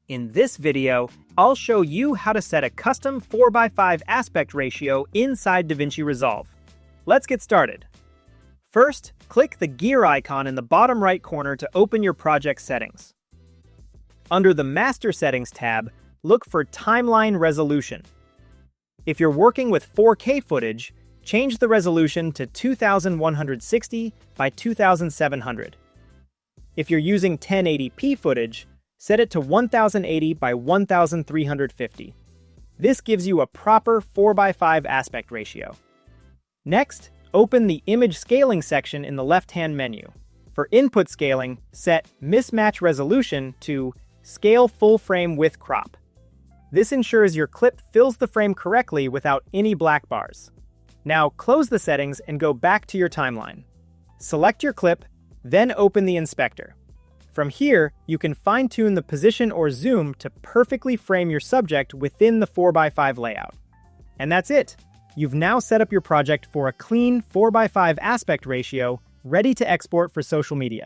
In this video, I'll show you how to set a custom 4:5 aspect ratio inside Davinci Resolve. Let's get started. First, click the gear icon in the bottom right corner to open your project settings. Under the Master Settings tab, look for Timeline Resolution. If you're working with 4K footage, change the resolution to 2160 by 2700. If you're using 1080p footage, set it to 1080 by 1350. This gives you a proper 4:5 aspect ratio. Next, open the Image Scaling section in the left-hand menu. For input scaling, set Mismatch Resolution to Scale Full Frame with Crop. This ensures your clip fills the frame correctly without any black bars. Now close the settings and go back to your timeline. Select your clip, then open the inspector. From here, you can fine-tune the position or zoom to perfectly frame your subject within the 4:5 layout. And that's it! You've now set up your project for a clean 4:5 aspect ratio, ready to export for social media.